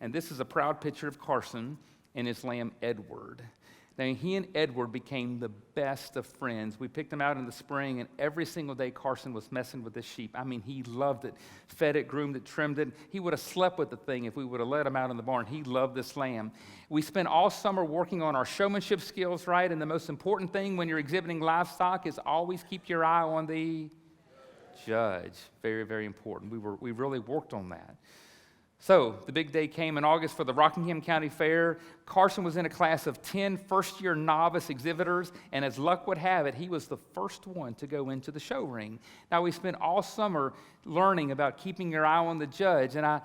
And this is a proud picture of Carson and his lamb, Edward. Now, he and Edward became the best of friends. We picked him out in the spring, and every single day Carson was messing with this sheep. I mean, he loved it. Fed it, groomed it, trimmed it. He would have slept with the thing if we would have let him out in the barn. He loved this lamb. We spent all summer working on our showmanship skills, right? And the most important thing when you're exhibiting livestock is always keep your eye on the judge. Very, very important. We really worked on that. So the big day came in August for the Rockingham County Fair. Carson was in a class of 10 first-year novice exhibitors, and as luck would have it, he was the first one to go into the show ring. Now, we spent all summer learning about keeping your eye on the judge, and I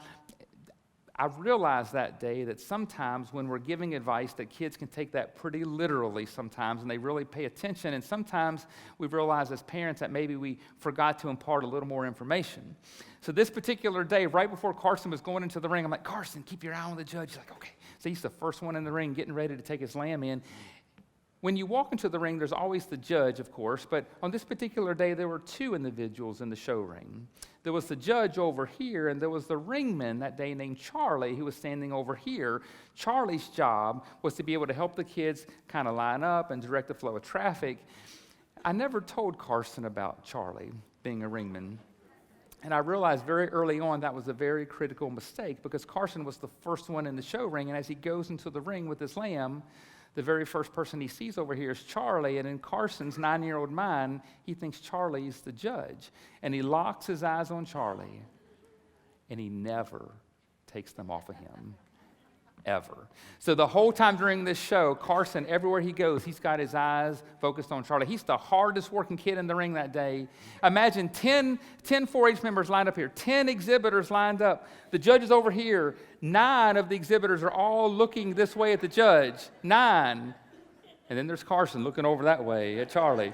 realized that day that sometimes when we're giving advice that kids can take that pretty literally sometimes, and they really pay attention, and sometimes we realize as parents that maybe we forgot to impart a little more information. So this particular day, right before Carson was going into the ring, I'm like, Carson, keep your eye on the judge. He's like, okay. So he's the first one in the ring getting ready to take his lamb in. When you walk into the ring, there's always the judge, of course, but on this particular day, there were two individuals in the show ring. There was the judge over here, and there was the ringman that day named Charlie, who was standing over here. Charlie's job was to be able to help the kids kind of line up and direct the flow of traffic. I never told Carson about Charlie being a ringman. And I realized very early on that was a very critical mistake because Carson was the first one in the show ring, and as he goes into the ring with his lamb, the very first person he sees over here is Charlie, and in Carson's 9-year-old mind, he thinks Charlie's the judge. And he locks his eyes on Charlie, and he never takes them off of him, ever. So the whole time during this show, Carson, everywhere he goes, he's got his eyes focused on Charlie. He's the hardest working kid in the ring that day. Imagine 10 4-H members lined up here, 10 exhibitors lined up. The judge is over here. 9 of the exhibitors are all looking this way at the judge. 9. And then there's Carson looking over that way at Charlie.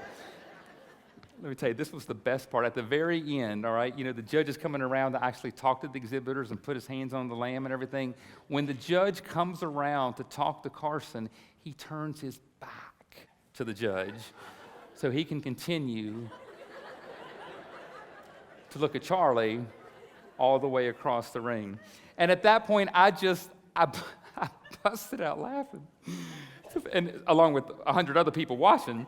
Let me tell you, this was the best part. At the very end, all right, the judge is coming around to actually talk to the exhibitors and put his hands on the lamb and everything. When the judge comes around to talk to Carson, he turns his back to the judge so he can continue to look at Charlie all the way across the ring. And at that point, I busted out laughing, and along with 100 other people watching.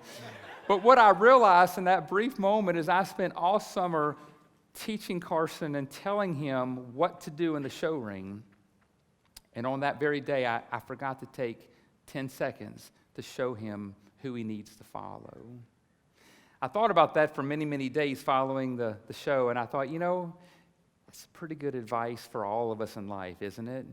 But what I realized in that brief moment is I spent all summer teaching Carson and telling him what to do in the show ring. And on that very day, I forgot to take 10 seconds to show him who he needs to follow. I thought about that for many, many days following the show, and I thought, it's pretty good advice for all of us in life, isn't it?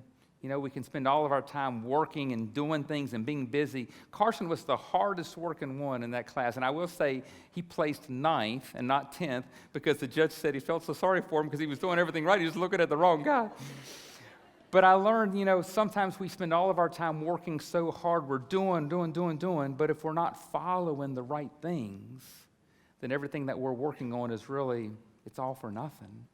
We can spend all of our time working and doing things and being busy. Carson was the hardest working one in that class. And I will say he placed 9th and not 10th because the judge said he felt so sorry for him because he was doing everything right. He was looking at the wrong guy. But I learned, sometimes we spend all of our time working so hard. We're doing. But if we're not following the right things, then everything that we're working on is really, it's all for nothing.